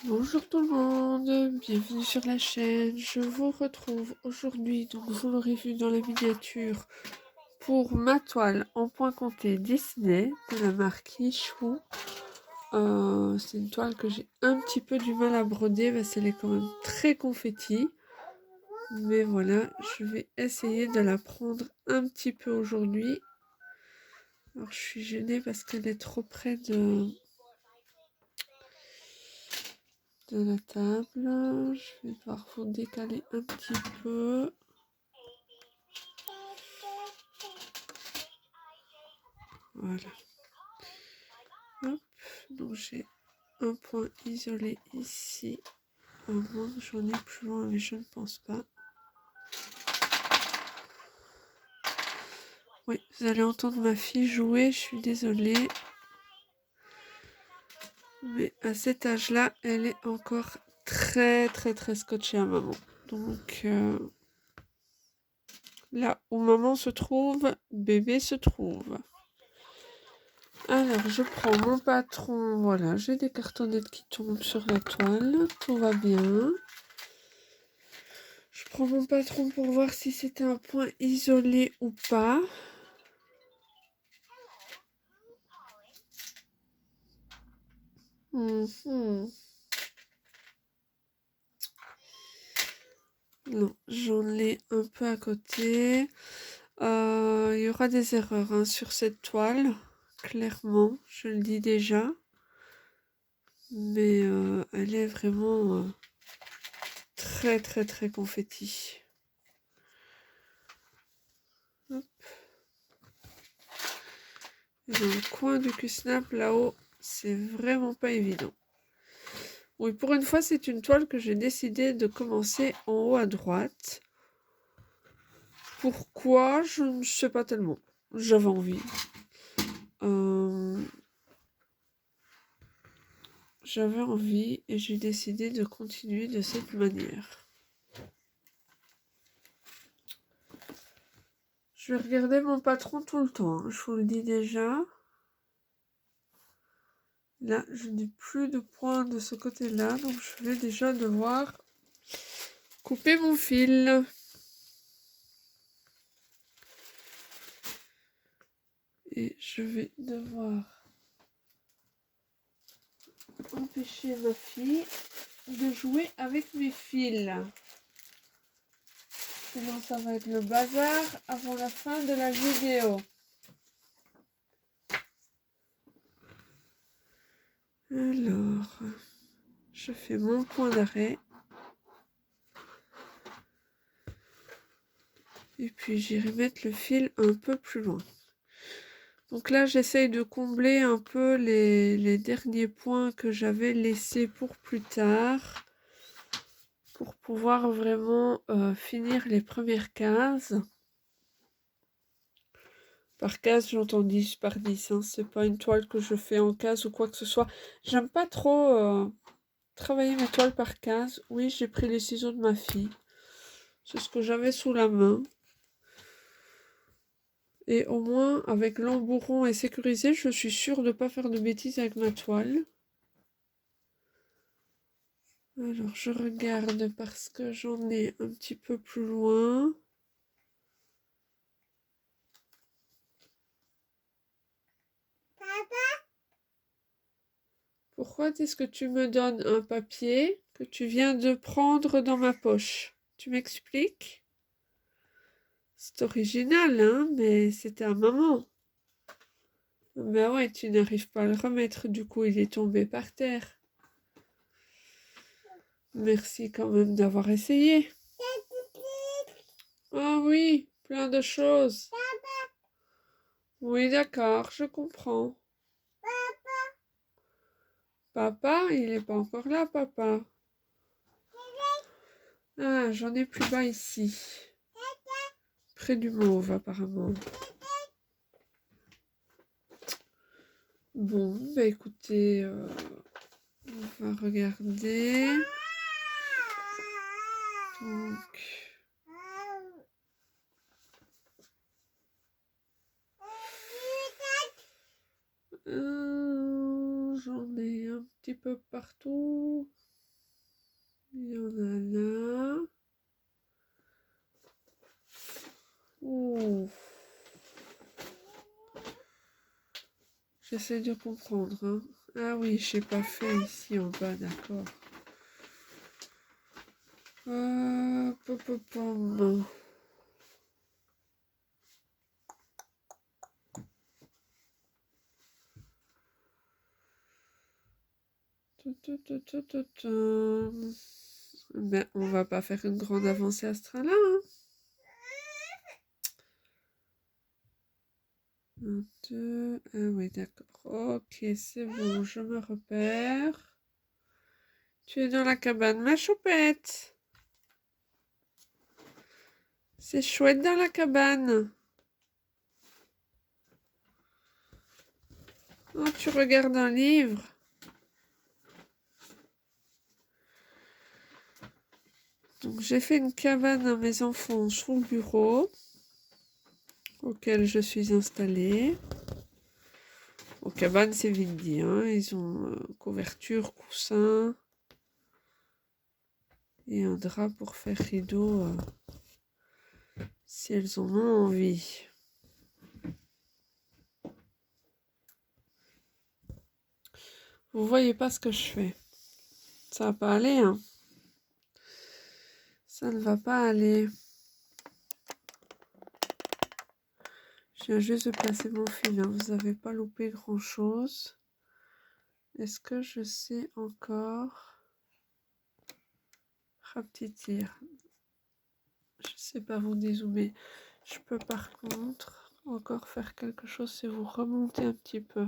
Bonjour tout le monde, bienvenue sur la chaîne. Je vous retrouve aujourd'hui, donc vous l'aurez vu dans la miniature, pour ma toile en point compté Disney de la marque Ichou. C'est une toile que j'ai un petit peu du mal à broder parce qu'elle est quand même très confetti. Mais voilà, je vais essayer de la prendre un petit peu aujourd'hui. Alors je suis gênée parce qu'elle est trop près de la table. Je vais devoir vous décaler un petit peu. Voilà. Hop. Donc j'ai un point isolé ici. À moins que j'en ai plus loin, mais je ne pense pas. Oui, vous allez entendre ma fille jouer, je suis désolée. Mais à cet âge-là, elle est encore très scotchée à maman. Donc là où maman se trouve, bébé se trouve. Alors je prends mon patron, voilà, j'ai des cartonnettes qui tombent sur la toile, tout va bien. Je prends mon patron pour voir si c'était un point isolé ou pas. Non, j'en ai un peu à côté. Il y aura des erreurs hein, sur cette toile, clairement, je le dis déjà. Mais elle est vraiment très confetti. Hop. Et dans le coin du Q-Snap, là-haut, c'est vraiment pas évident. Oui, pour une fois, c'est une toile que j'ai décidé de commencer en haut à droite. Pourquoi? Je ne sais pas tellement. J'avais envie. J'avais envie et j'ai décidé de continuer de cette manière. Je vais regarder mon patron tout le temps, hein, je vous le dis déjà. Là, je n'ai plus de points de ce côté-là, donc je vais déjà devoir couper mon fil. Et je vais devoir empêcher ma fille de jouer avec mes fils. Sinon, ça va être le bazar avant la fin de la vidéo. Alors, je fais mon point d'arrêt. Et puis j'irai mettre le fil un peu plus loin. Donc là, j'essaye de combler un peu les derniers points que j'avais laissés pour plus tard. Pour pouvoir vraiment finir les premières cases. Par case, j'entends 10 par 10. Hein. C'est pas une toile que je fais en case ou quoi que ce soit. J'aime pas trop travailler mes toiles par case. Oui, j'ai pris les ciseaux de ma fille. C'est ce que j'avais sous la main. Et au moins, avec l'embourron et sécurisé, je suis sûre de ne pas faire de bêtises avec ma toile. Alors, je regarde parce que j'en ai un petit peu plus loin. Pourquoi est-ce que tu me donnes un papier que tu viens de prendre dans ma poche? Tu m'expliques? C'est original, hein, mais c'était à maman. Ben ouais, tu n'arrives pas à le remettre, du coup, il est tombé par terre. Merci quand même d'avoir essayé. Ah oui, plein de choses. Oui, d'accord, je comprends. Papa, il n'est pas encore là, papa. Ah, j'en ai plus bas ici. Près du mauve, apparemment. Bon, bah écoutez, on va regarder. Donc... j'en ai un petit peu partout. J'essaie de comprendre. Hein. Ah oui, j'ai pas fait ici en bas, d'accord. Pom. Ben, on va pas faire une grande avancée astrale là. Hein. 1, 2, ah oui, d'accord. Ok, c'est bon, je me repère. Tu es dans la cabane, ma choupette. C'est chouette dans la cabane. Oh, tu regardes un livre. Donc, j'ai fait une cabane à mes enfants sous le bureau auquel je suis installée. Aux cabanes, c'est vite dit. Hein. Ils ont couverture, coussin et un drap pour faire rideau si elles en ont envie. Vous voyez pas ce que je fais. Ça va pas aller, hein. Ça ne va pas aller. Je viens juste de placer mon fil. Hein. Vous n'avez pas loupé grand-chose. Est-ce que je sais encore rapetir? Je sais pas vous dézoomer. Je peux par contre encore faire quelque chose, c'est vous remonter un petit peu.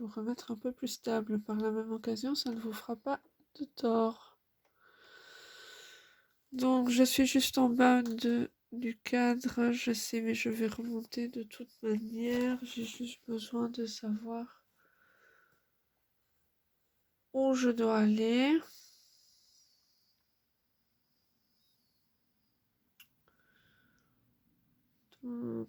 Vous remettre un peu plus stable. Par la même occasion, ça ne vous fera pas de tort. Donc, je suis juste en bas du cadre. Je sais, mais je vais remonter de toute manière. J'ai juste besoin de savoir où je dois aller. Donc,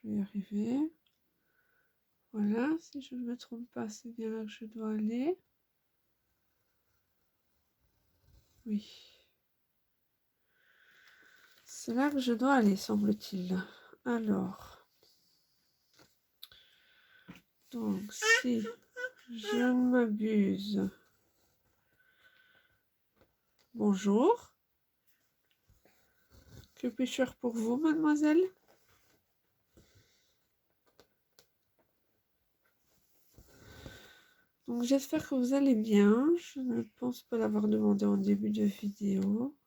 je vais y arriver. Voilà, si je ne me trompe pas, c'est bien là que je dois aller. Oui. C'est là que je dois aller, semble-t-il. Alors. Donc, si je ne m'abuse. Bonjour. Que puis-je faire pour vous, mademoiselle? Donc, j'espère que vous allez bien. Je ne pense pas l'avoir demandé en début de vidéo.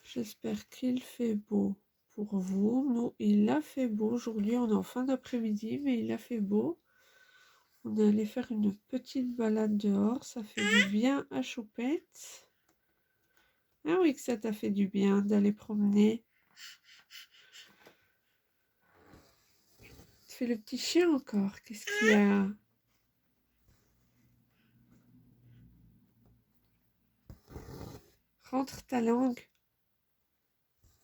J'espère qu'il fait beau pour vous. Nous, il a fait beau. Aujourd'hui, on est en fin d'après-midi, mais il a fait beau. On est allé faire une petite balade dehors. Ça fait du bien à Choupette. Ah oui, que ça t'a fait du bien d'aller promener. Tu fais le petit chien encore. Qu'est-ce qu'il y a? Rentre ta langue.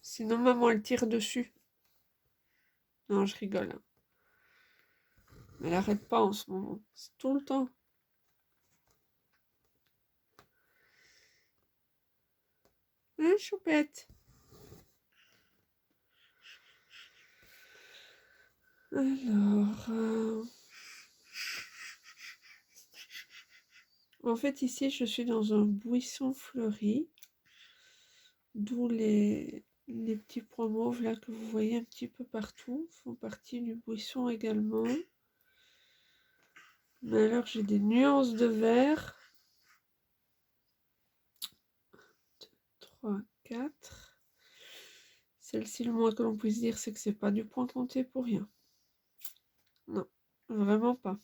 Sinon, maman, elle tire dessus. Non, je rigole. Hein. Elle n'arrête pas en ce moment. C'est tout le temps. Hein, Choupette? Alors... En fait, ici, je suis dans un buisson fleuri. D'où les petits points mauves là que vous voyez un petit peu partout. Font partie du buisson également. Mais alors, j'ai des nuances de vert. 2, 3, 4. Celle-ci, le moins que l'on puisse dire, c'est que c'est pas du point compté pour rien. Non, vraiment pas.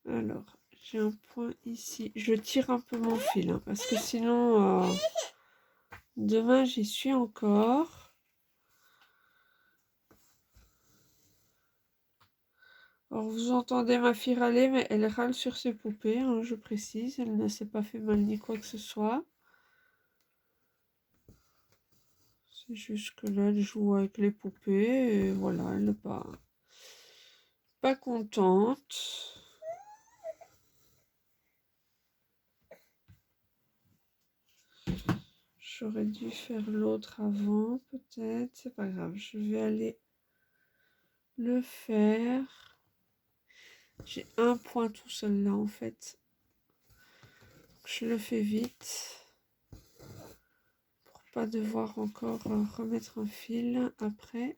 Alors, j'ai un point ici. Je tire un peu mon fil, hein, parce que sinon, demain, j'y suis encore. Alors, vous entendez ma fille râler, mais elle râle sur ses poupées, hein, je précise. Elle ne s'est pas fait mal ni quoi que ce soit. C'est juste que là, elle joue avec les poupées et voilà, elle n'est pas contente. J'aurais dû faire l'autre avant, peut-être. C'est pas grave, je vais aller le faire. J'ai un point tout seul là, en fait. Je le fais vite. Pour pas devoir encore remettre un fil après.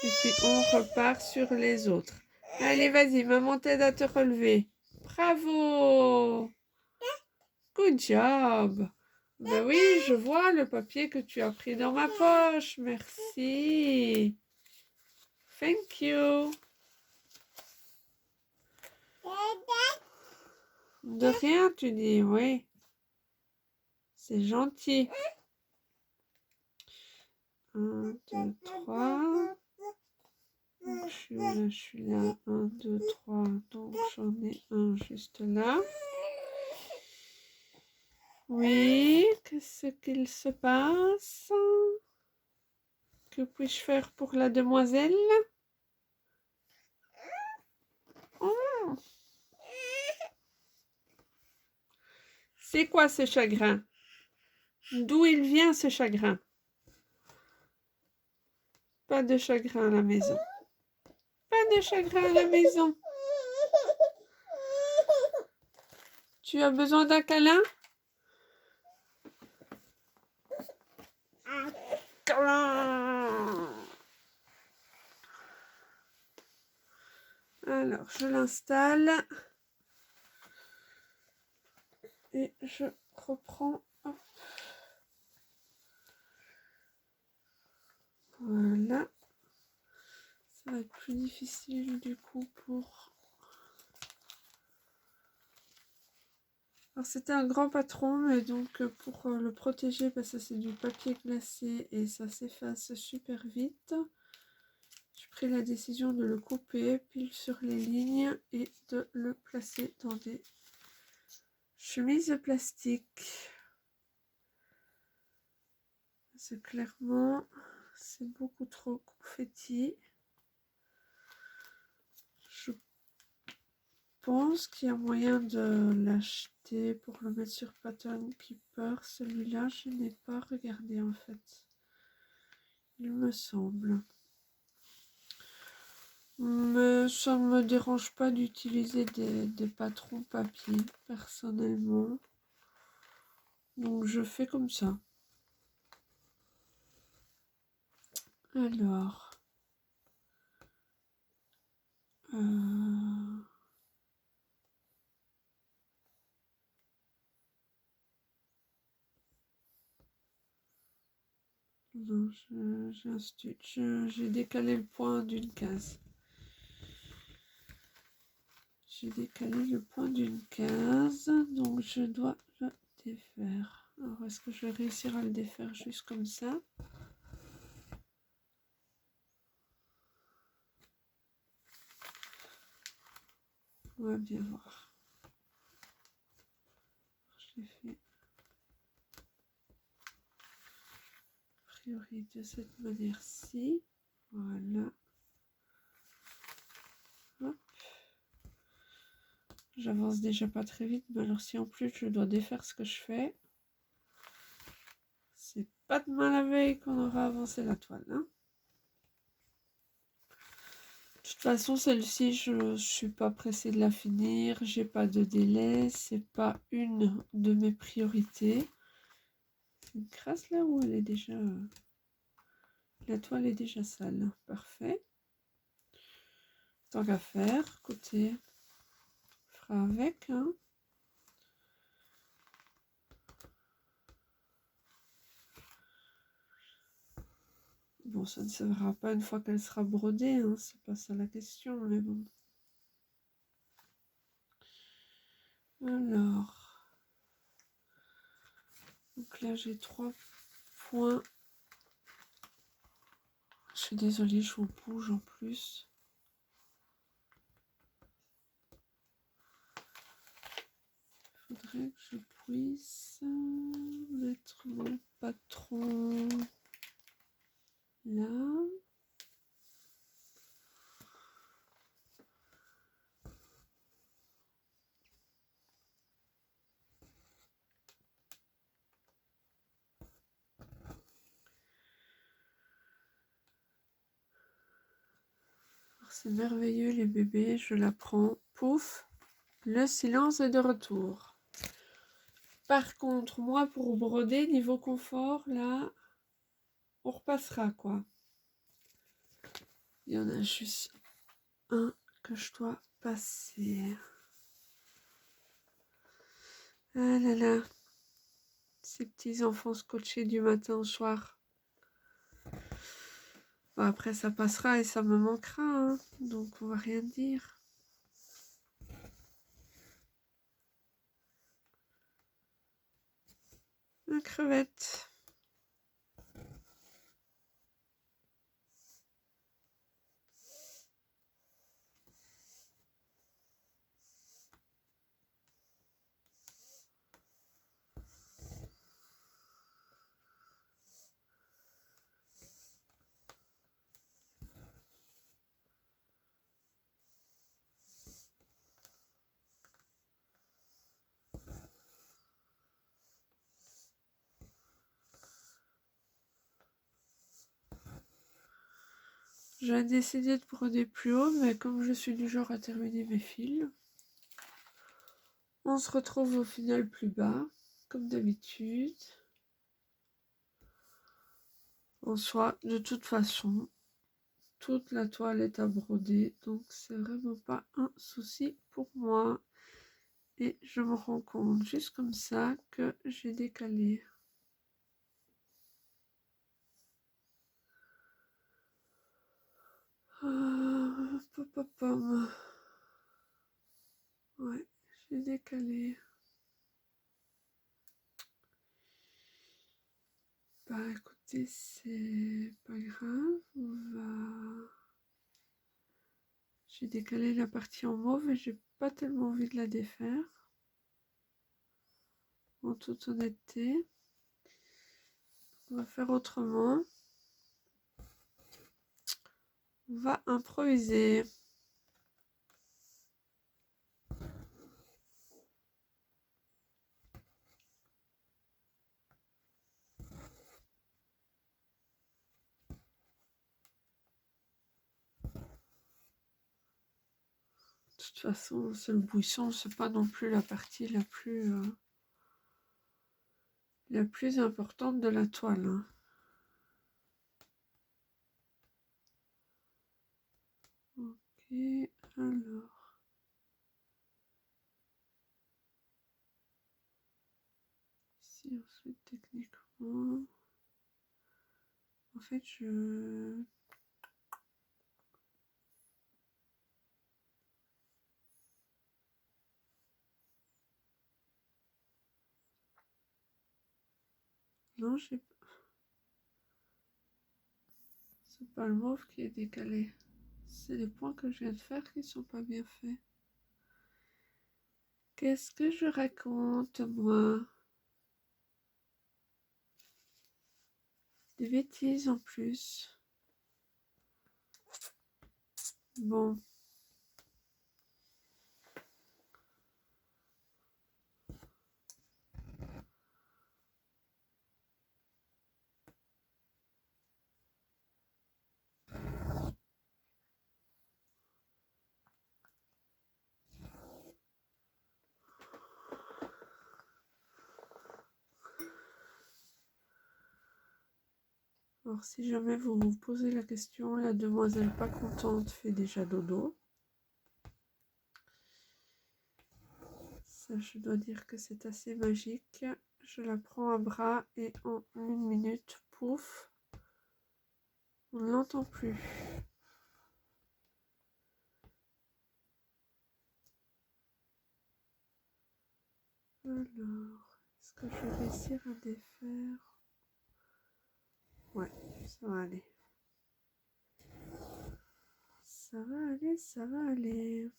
Et puis on repart sur les autres. Allez, vas-y, maman t'aide à te relever. Bravo! Good job! Ben oui, je vois le papier que tu as pris dans ma poche. Merci. Thank you. De rien, tu dis, oui. C'est gentil. 1, 2, 3. Donc, je suis où là? Je suis là. 1, 2, 3. Donc, j'en ai un juste là. Oui, qu'est-ce qu'il se passe? Que puis-je faire pour la demoiselle? Oh. C'est quoi ce chagrin? D'où il vient ce chagrin? Pas de chagrin à la maison. Pas de chagrin à la maison. Tu as besoin d'un câlin? Alors, je l'installe. Et je reprends. Hop. Voilà. Ça va être plus difficile du coup pour... Alors c'était un grand patron, mais donc pour le protéger, parce que c'est du papier glacé et ça s'efface super vite. J'ai pris la décision de le couper pile sur les lignes et de le placer dans des chemises plastique. C'est clairement, c'est beaucoup trop confetti. Je pense qu'il y a moyen de l'acheter pour le mettre sur Pattern Keeper. Celui-là, je n'ai pas regardé en fait. Il me semble. Mais ça ne me dérange pas d'utiliser des patrons papier, personnellement. Donc je fais comme ça. Alors... Non, j'ai décalé le point d'une case. J'ai décalé le point d'une case, donc je dois le défaire. Alors, est-ce que je vais réussir à le défaire juste comme ça? On va bien voir. Je l'ai fait a priori de cette manière-ci. Voilà. Hop. J'avance déjà pas très vite, mais alors si en plus je dois défaire ce que je fais, c'est pas demain la veille qu'on aura avancé la toile. Hein. De toute façon, celle-ci, je suis pas pressée de la finir, j'ai pas de délai, c'est pas une de mes priorités. C'est une crasse là où elle est déjà... La toile est déjà sale, parfait. Tant qu'à faire, écoutez, on fera avec. Hein. Bon, ça ne se verra pas une fois qu'elle sera brodée, hein, c'est pas ça la question, mais bon. Alors, donc là j'ai 3 points. Je suis désolée, je vous bouge en plus. Il faudrait que je puisse mettre mon patron là. C'est merveilleux les bébés, je la prends. Pouf, le silence est de retour. Par contre, moi pour broder, niveau confort, là, on repassera quoi. Il y en a juste un que je dois passer. Ah là là, ces petits enfants scotchés du matin au soir. Bon, après ça passera et ça me manquera, hein, donc on va rien dire. La crevette. J'ai décidé de broder plus haut, mais comme je suis du genre à terminer mes fils, on se retrouve au final plus bas, comme d'habitude. En soi, de toute façon, toute la toile est à broder, donc c'est vraiment pas un souci pour moi. Et je me rends compte juste comme ça que j'ai décalé. Ouais, j'ai décalé. Bah écoutez, c'est pas grave, j'ai décalé la partie en mauve et j'ai pas tellement envie de la défaire. En toute honnêteté. On va faire autrement. On va improviser. De toute façon, c'est le buisson, c'est pas non plus la partie la plus importante de la toile. Hein. Ok, alors. Ici, ensuite, techniquement. En fait, non, j'ai pas. C'est pas le mauve qui est décalé. C'est les points que je viens de faire qui sont pas bien faits. Qu'est-ce que je raconte, moi? Des bêtises en plus. Bon. Alors, si jamais vous vous posez la question, la demoiselle pas contente fait déjà dodo. Ça, je dois dire que c'est assez magique. Je la prends à bras et en 1 minute, pouf, on ne l'entend plus. Alors, est-ce que je vais réussir à défaire? Ouais, ça va aller. Ça va aller, ça va aller.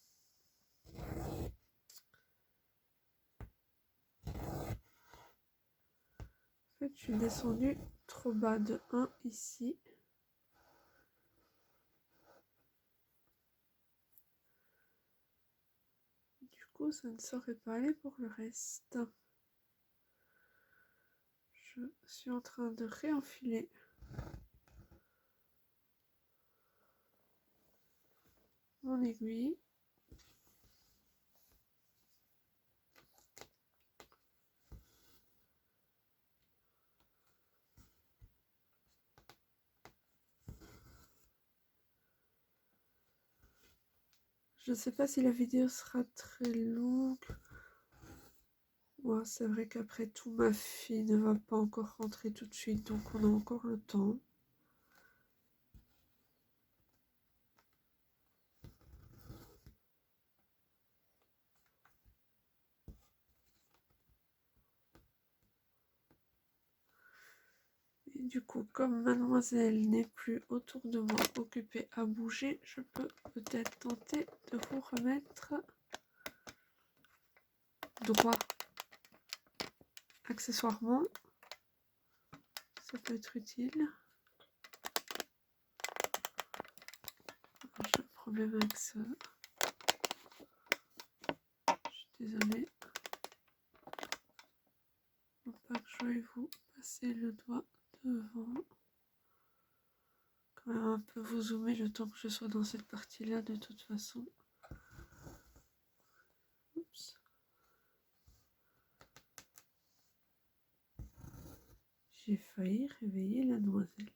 fait, je suis descendue trop bas de 1 ici. Du coup, ça ne saurait pas aller pour le reste. Je suis en train de réenfiler mon aiguille. Je ne sais pas si la vidéo sera très longue. Ouais, c'est vrai qu'après tout, ma fille ne va pas encore rentrer tout de suite, donc on a encore le temps. Et du coup, comme mademoiselle n'est plus autour de moi occupée à bouger, je peux peut-être tenter de vous remettre droit. Accessoirement, ça peut être utile. J'ai un problème avec ça. Je suis désolée. Faut pas que je veuille vous passer le doigt devant. Quand même un peu vous zoomer le temps que je sois dans cette partie-là de toute façon. Oups. J'ai failli réveiller la demoiselle.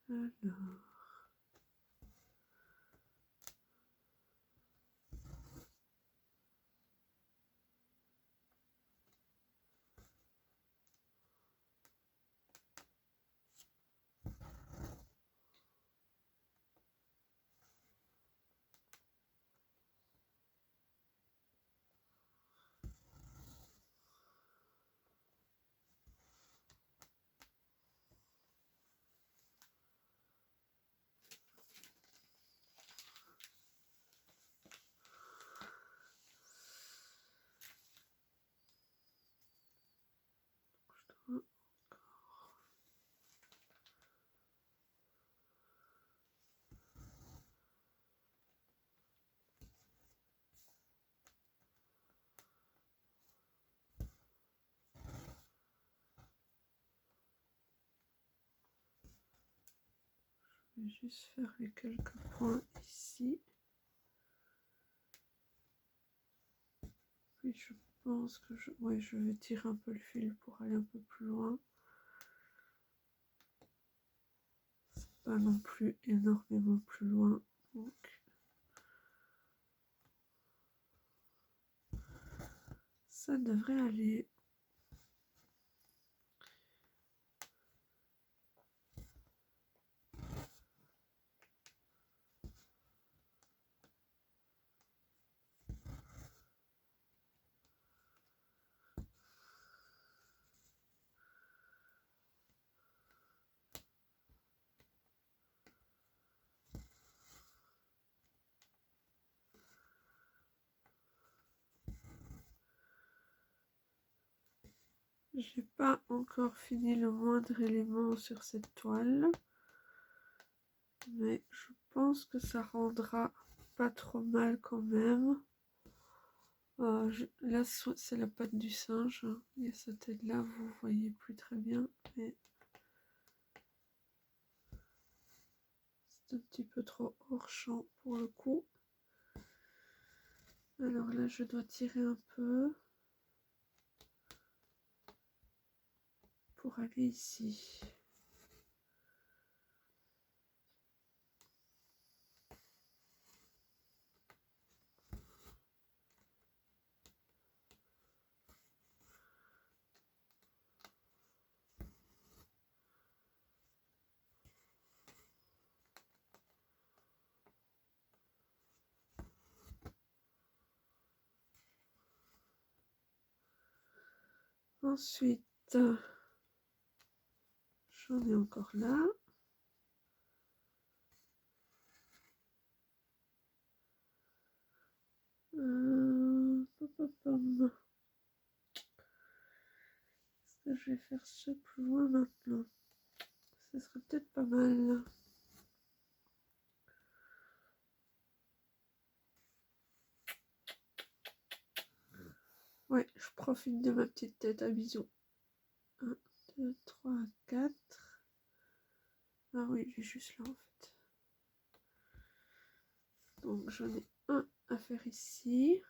Alors. Je vais juste faire les quelques points ici. Puis je pense que je vais tirer un peu le fil pour aller un peu plus loin. C'est pas non plus énormément plus loin. Donc ça devrait aller. J'ai pas encore fini le moindre élément sur cette toile, mais je pense que ça rendra pas trop mal quand même. Là, c'est la patte du singe. Il y a sa tête là, vous voyez plus très bien, mais c'est un petit peu trop hors champ pour le coup. Alors là, je dois tirer un peu pour aller ici. Ensuite, j'en ai encore là. Pom, pom, pom. je vais faire ce plus loin maintenant. Ce serait peut-être pas mal. Ouais, je profite de ma petite tête à bisous. 1, 2, 3, 4. Ah oui, il est juste là en fait. Donc j'en ai un à faire ici.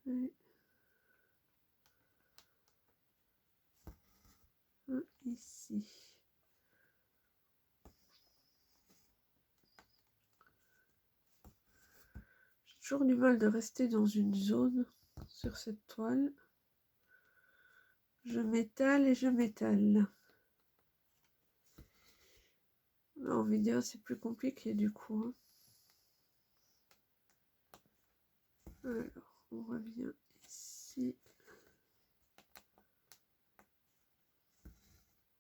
Et un ici. J'ai toujours du mal de rester dans une zone sur cette toile. Je m'étale et je m'étale. En vidéo, c'est plus compliqué du coup. Hein. Alors, on revient ici.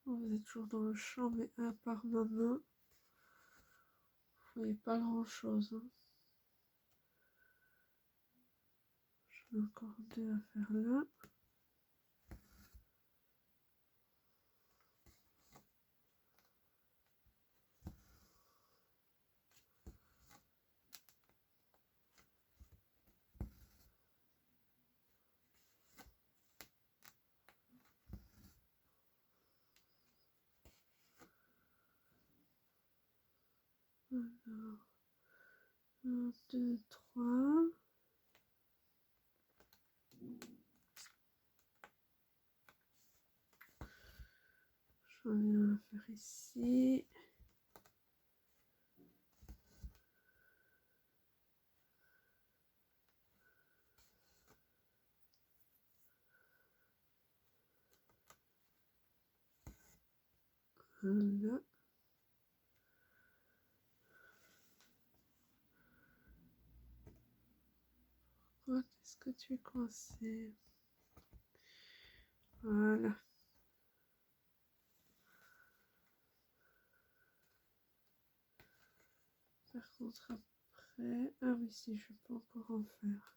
Vous êtes toujours dans le champ, mais à part ma main, vous voyez pas grand chose. Hein. J'en ai encore 2 à faire là. Alors, 1, 2, 3. J'en ai un à faire ici. Un là. Pourquoi est-ce que tu es coincé? Voilà. Par contre, après... Ah oui, si, je peux encore en faire.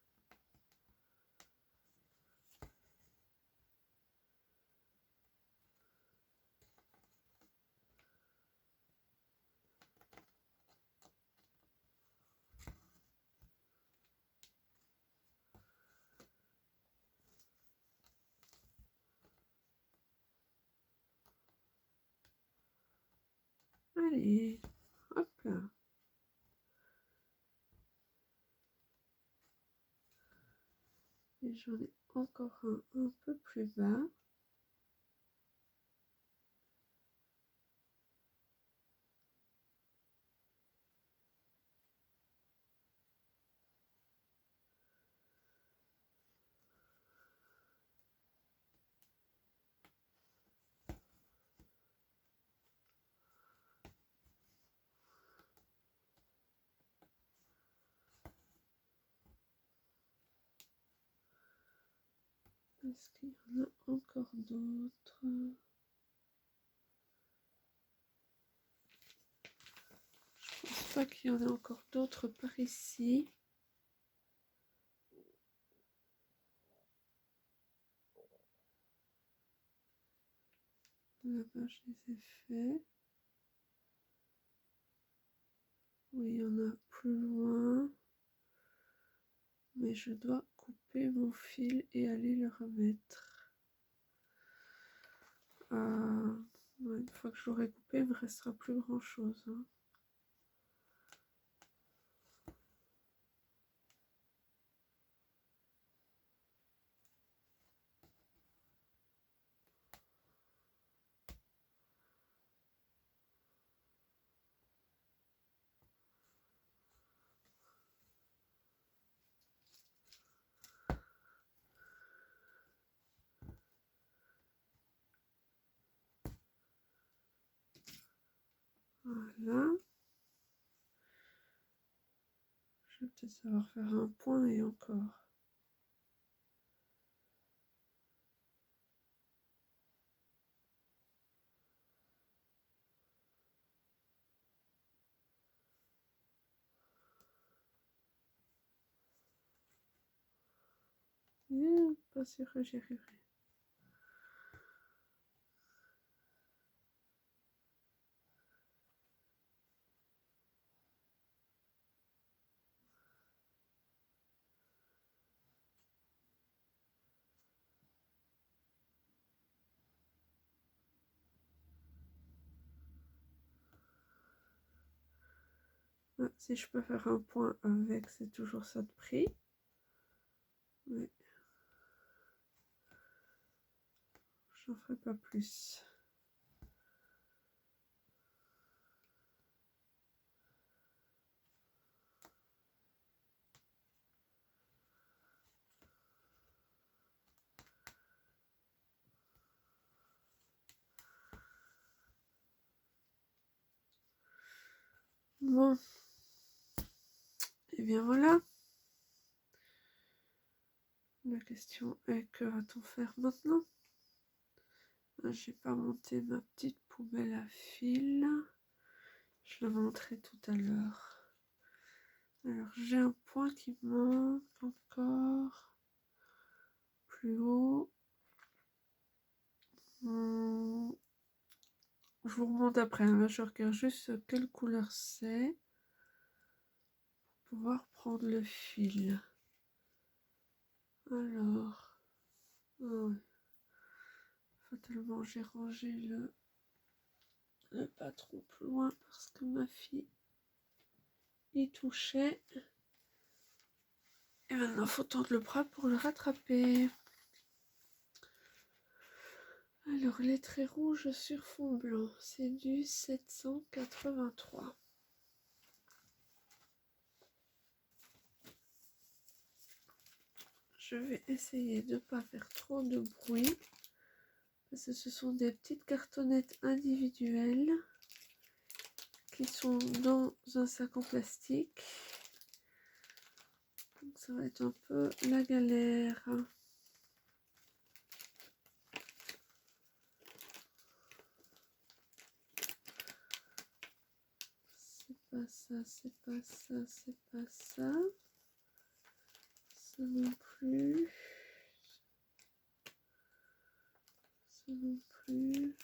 Allez, hop là. Et j'en ai encore un peu plus bas. Est-ce qu'il y en a encore d'autres? Je pense pas qu'il y en a encore d'autres par ici. Là-bas, je les ai faits. Oui, il y en a plus loin. Mais je dois couper mon fil et aller le remettre. Ouais, une fois que je l'aurai coupé, il me restera plus grand chose. Hein. Voilà. Je vais peut-être savoir faire un point et encore. Pas sûr que j'y arriverai. Ah, si je peux faire un point avec, c'est toujours ça de prix. Mais j'en ferai pas plus. Bon. Et bien voilà. La question est, que va-t-on faire maintenant? J'ai pas monté ma petite poubelle à fil. Je la montrerai tout à l'heure. Alors j'ai un point qui manque encore. Plus haut. Je vous remonte après. Là, je regarde juste quelle couleur c'est. Pour pouvoir prendre le fil. Alors. Oh, fatalement, j'ai rangé le patron plus loin parce que ma fille y touchait. Et maintenant, il faut tendre le bras pour le rattraper. Alors, les traits rouges sur fond blanc, c'est du 783. Je vais essayer de ne pas faire trop de bruit. Parce que ce sont des petites cartonnettes individuelles qui sont dans un sac en plastique. Donc ça va être un peu la galère. C'est pas ça, c'est pas ça, c'est pas ça. Ça non plus. Ça non plus.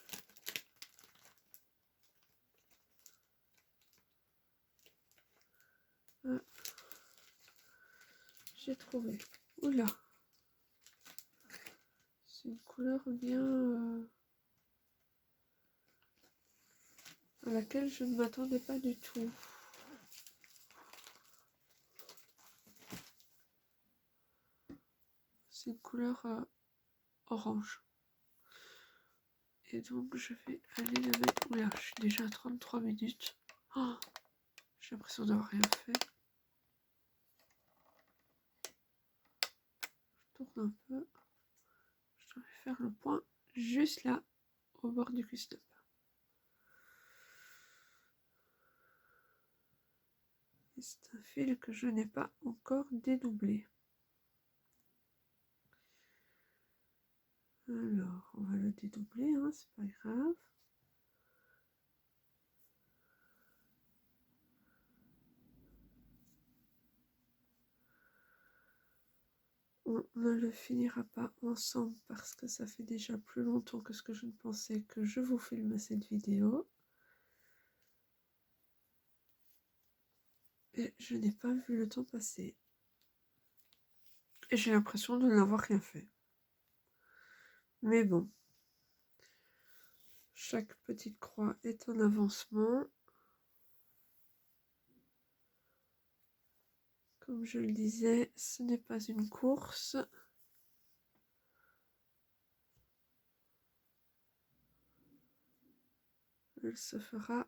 Ah. J'ai trouvé. Oula. C'est une couleur bien à laquelle je ne m'attendais pas du tout. C'est une couleur orange. Et donc je vais aller la mettre. Oula, je suis déjà à 33 minutes. Oh, j'ai l'impression d'avoir rien fait. Je tourne un peu. Je devrais faire le point juste là, au bord du custom. C'est un fil que je n'ai pas encore dédoublé. Alors, on va le dédoubler, hein, c'est pas grave. On ne le finira pas ensemble parce que ça fait déjà plus longtemps que ce que je ne pensais que je vous filme cette vidéo. Et je n'ai pas vu le temps passer. Et j'ai l'impression de n'avoir rien fait. Mais bon. Chaque petite croix est un avancement. Comme je le disais, ce n'est pas une course. Elle se fera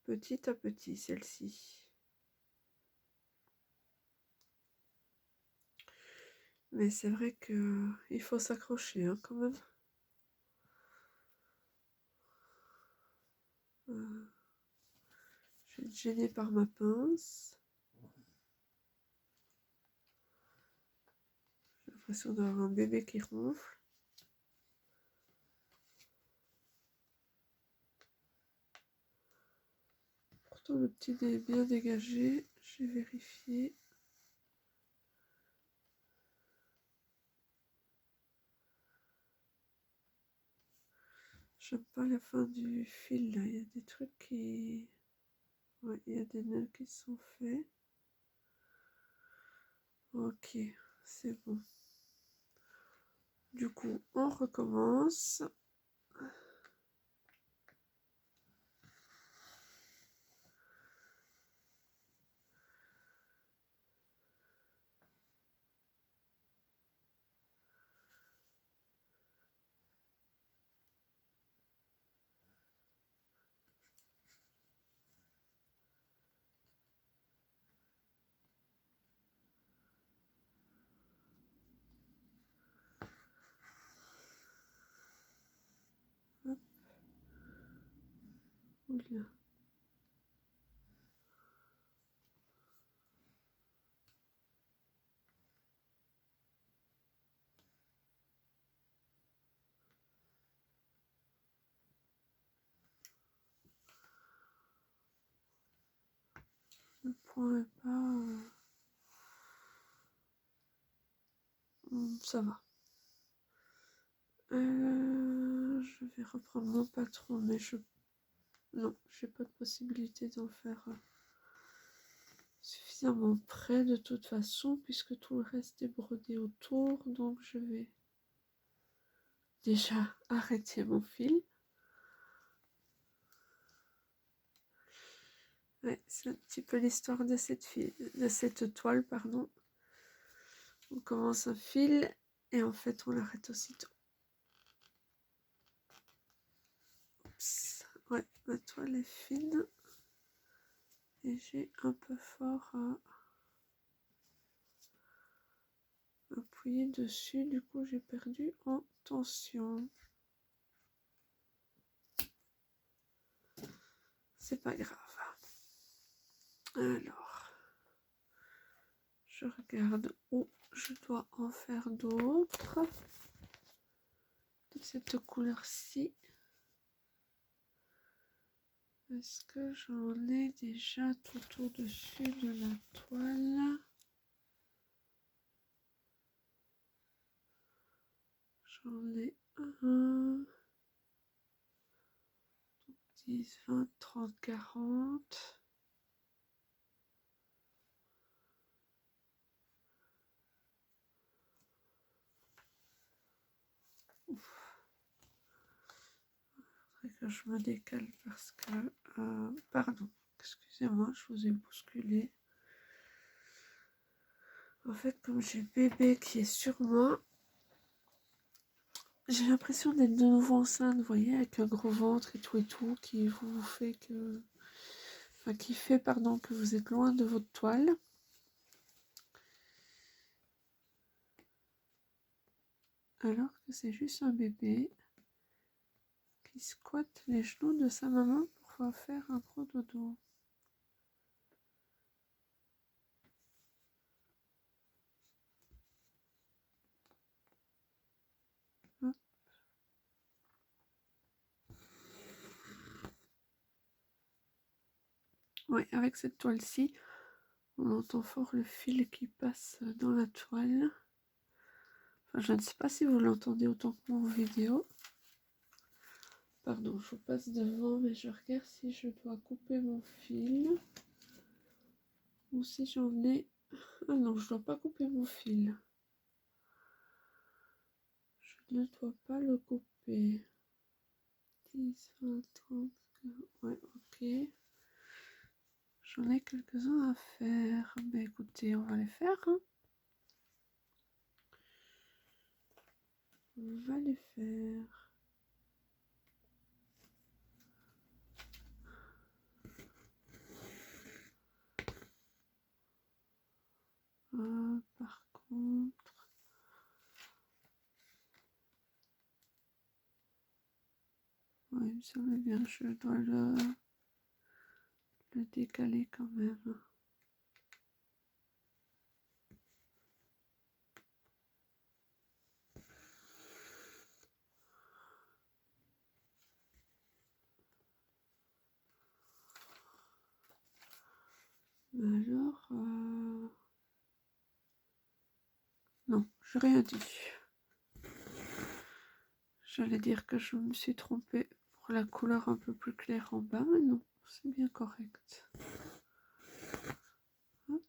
petit à petit, celle-ci. Mais c'est vrai qu'il faut s'accrocher hein, quand même. Je vais être gênée par ma pince. J'ai l'impression d'avoir un bébé qui ronfle. Pourtant le petit nez est bien dégagé. J'ai vérifié. J'aime pas la fin du fil là, il y a des trucs qui... Ouais, il y a des nœuds qui sont faits. Ok, c'est bon. Du coup, on recommence. Hop. Oula. Le point est pas... ça va. Je vais reprendre mon patron, mais non, j'ai pas de possibilité d'en faire suffisamment près de toute façon, puisque tout le reste est brodé autour, donc je vais déjà arrêter mon fil. Ouais, c'est un petit peu l'histoire de cette toile, pardon. On commence un fil et en fait on l'arrête aussitôt. Oups. Ouais, ma toile est fine et j'ai un peu fort à appuyer dessus, du coup j'ai perdu en tension. C'est pas grave. Alors, je regarde où je dois en faire d'autres de cette couleur-ci. Est-ce que j'en ai déjà tout au-dessus de la toile? J'en ai un, 10, 20, 30, 40. Que je me décale parce que pardon, excusez-moi, je vous ai bousculé. En fait, comme j'ai bébé qui est sur moi, j'ai l'impression d'être de nouveau enceinte, vous voyez, avec un gros ventre et tout, qui vous fait que, enfin, qui fait, pardon, que vous êtes loin de votre toile. Alors que c'est juste un bébé qui squatte les genoux de sa maman pour pouvoir faire un gros dodo. Hop. Ouais, avec cette toile-ci, on entend fort le fil qui passe dans la toile. Enfin, je ne sais pas si vous l'entendez autant que moi en vidéo. Pardon, je vous passe devant, mais je regarde si je dois couper mon fil. Ou si j'en ai... Ah non, je ne dois pas couper mon fil. Je ne dois pas le couper. 10, 20, 30... Ouais, ok. J'en ai quelques-uns à faire. Ben écoutez, on va les faire. Hein. On va les faire. Par contre... Oui, il me semble bien, je dois le décaler quand même. Alors, non, j'ai rien dit. J'allais dire que je me suis trompée pour la couleur un peu plus claire en bas, mais non, c'est bien correct. Hop.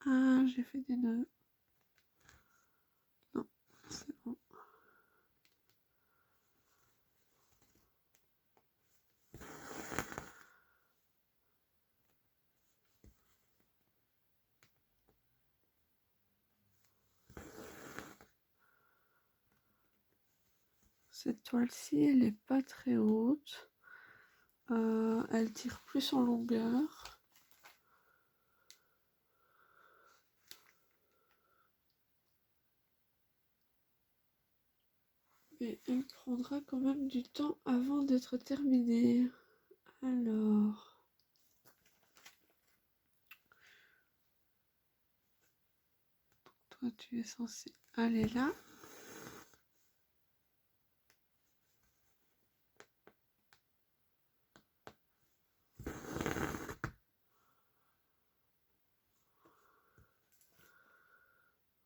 Ah, j'ai fait des nœuds. Non, c'est bon. Cette toile-ci, elle n'est pas très haute. Elle tire plus en longueur. Mais elle prendra quand même du temps avant d'être terminée. Alors... Toi, tu es censé aller là.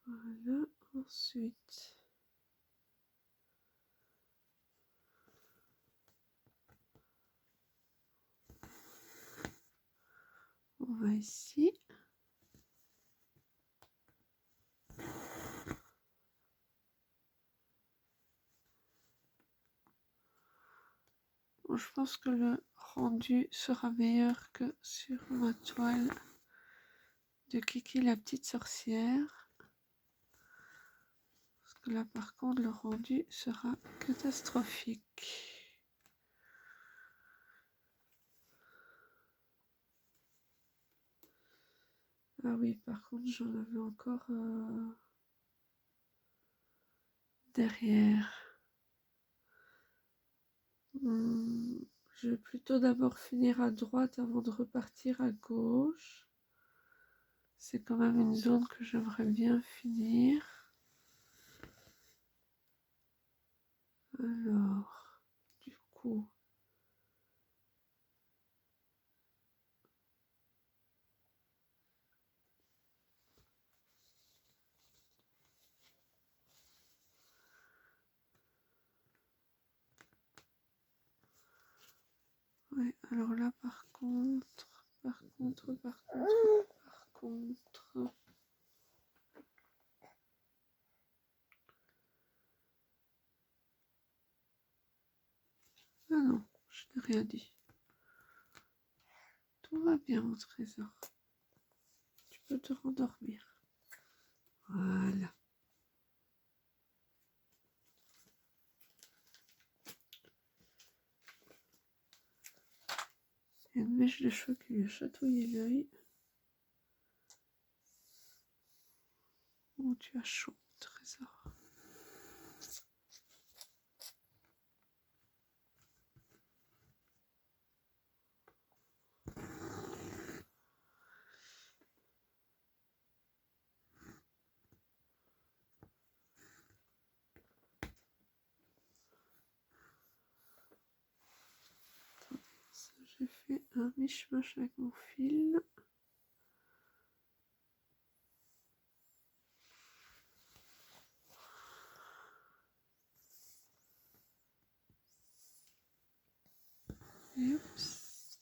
Voilà, ensuite... On va ici. Bon, je pense que le rendu sera meilleur que sur ma toile de Kiki la petite sorcière. Parce que là par contre le rendu sera catastrophique. Ah oui, par contre j'en avais encore derrière. Je vais plutôt d'abord finir à droite avant de repartir à gauche. C'est quand même une zone que j'aimerais bien finir. Alors, du coup... Ouais, alors là par contre... Ah non, je n'ai rien dit. Tout va bien, mon trésor. Tu peux te rendormir. Voilà. Il y a une mèche de cheveux qui lui a chatouillé l'œil. Oh, tu as chaud, trésor. J'ai fait un mishmash avec mon fil. Et oups.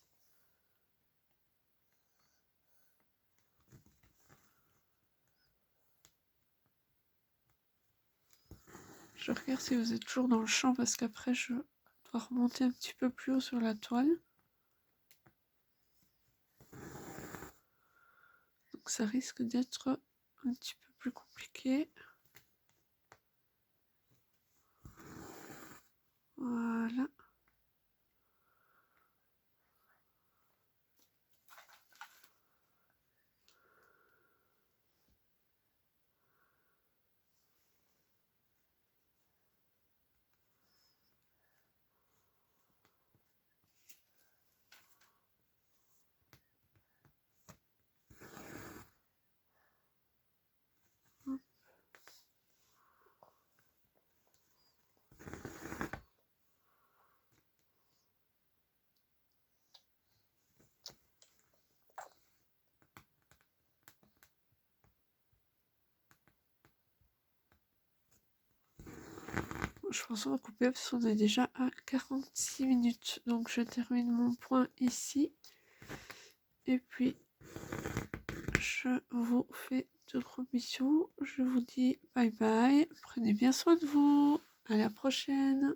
Je regarde si vous êtes toujours dans le champ parce qu'après je dois remonter un petit peu plus haut sur la toile. Donc ça risque d'être un petit peu plus compliqué. Voilà. je pense qu'on va couper parce qu'on est déjà à 46 minutes. Donc je termine mon point ici. Et puis je vous fais de gros bisous. Je vous dis bye bye. Prenez bien soin de vous. À la prochaine.